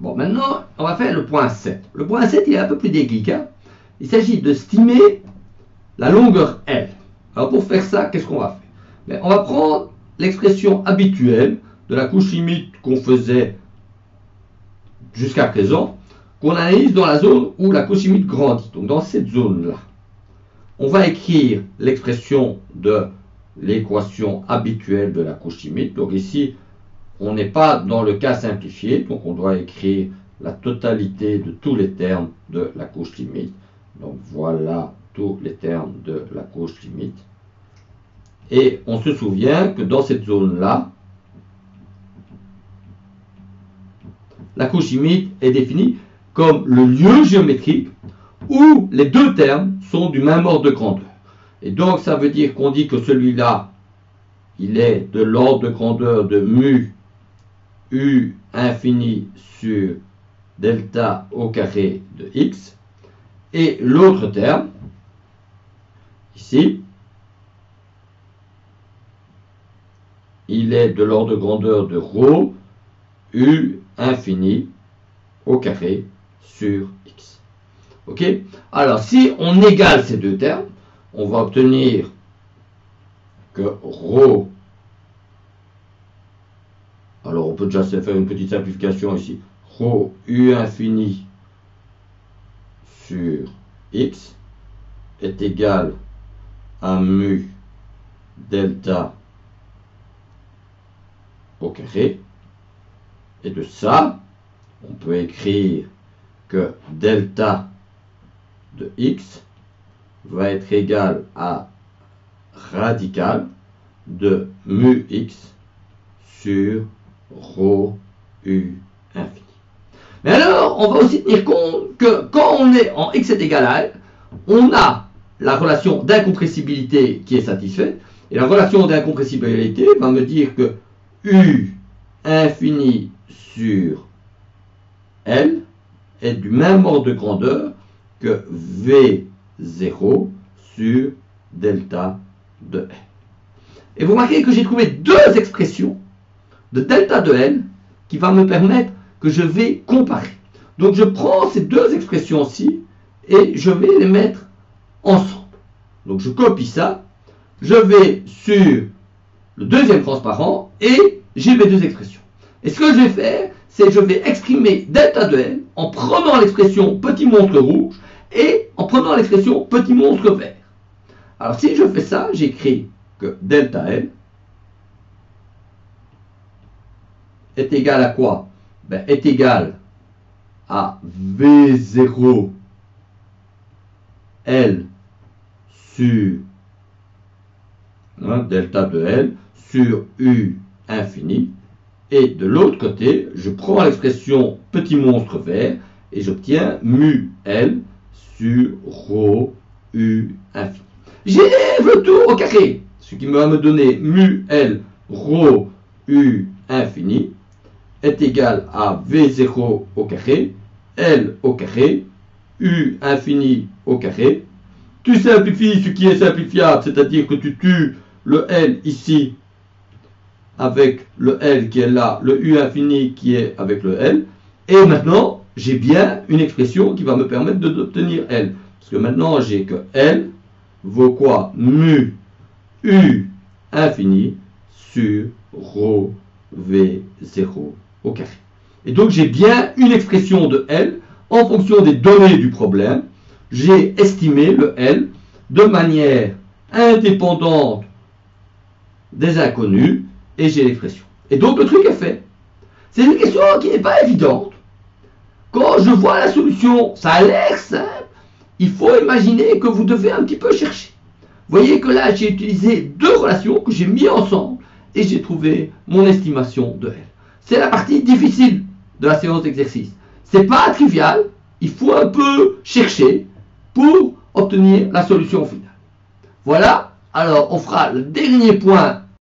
Bon, maintenant, on va faire le point 7. Le point 7, il est un peu plus délicat. Il s'agit de estimer la longueur L. Alors, pour faire ça, qu'est-ce qu'on va faire? On va prendre l'expression habituelle de la couche limite qu'on faisait jusqu'à présent, qu'on analyse dans la zone où la couche limite grandit. Donc, dans cette zone-là, on va écrire l'expression de l'équation habituelle de la couche limite. Donc, ici, on n'est pas dans le cas simplifié, donc on doit écrire la totalité de tous les termes de la couche limite. Donc voilà tous les termes de la couche limite. Et on se souvient que dans cette zone-là, la couche limite est définie comme le lieu géométrique où les deux termes sont du même ordre de grandeur. Et donc ça veut dire qu'on dit que celui-là, il est de l'ordre de grandeur de mu u infini sur delta au carré de x, et l'autre terme, ici, il est de l'ordre de grandeur de rho u infini au carré sur x. Ok? Alors, si on égale ces deux termes, on va obtenir que rho, alors on peut déjà faire une petite simplification ici, rho u infini sur x est égal à mu delta au carré, et de ça, on peut écrire que delta de x va être égal à radical de mu x sur rho u infini. Mais alors, on va aussi tenir compte que quand on est en x est égal à L, on a la relation d'incompressibilité qui est satisfaite, et la relation d'incompressibilité va me dire que u infini sur L est du même ordre de grandeur que V0 sur delta de L. Et vous remarquez que j'ai trouvé deux expressions de delta de L qui va me permettre que je vais comparer. Donc je prends ces deux expressions-ci et je vais les mettre ensemble. Donc je copie ça, je vais sur le deuxième transparent et j'ai mes deux expressions. Et ce que je vais faire, c'est que je vais exprimer delta de L en prenant l'expression petit monstre rouge et en prenant l'expression petit monstre vert. Alors si je fais ça, j'écris que delta L est égal à quoi? Est égal à V0 L sur delta de L sur U infini. Et de l'autre côté, je prends l'expression petit monstre vert et j'obtiens mu L sur rho U infini. J'élève le tout au carré, ce qui va me donner mu L rho U infini est égal à V0 au carré, L au carré, U infini au carré. Tu simplifies ce qui est simplifiable, c'est-à-dire que tu tues le L ici avec le L qui est là, le U infini qui est avec le L. Et maintenant, j'ai bien une expression qui va me permettre d'obtenir L. Parce que maintenant, j'ai que L vaut quoi? Mu U infini sur rho V0 au carré. Et donc, j'ai bien une expression de L en fonction des données du problème. J'ai estimé le L de manière indépendante des inconnus et j'ai l'expression. Et donc, le truc est fait. C'est une question qui n'est pas évidente. Quand je vois la solution, ça a l'air simple. Il faut imaginer que vous devez un petit peu chercher. Vous voyez que là, j'ai utilisé deux relations que j'ai mis ensemble et j'ai trouvé mon estimation de L. C'est la partie difficile de la séance d'exercice. C'est pas trivial, il faut un peu chercher pour obtenir la solution finale. Voilà, alors on fera le dernier point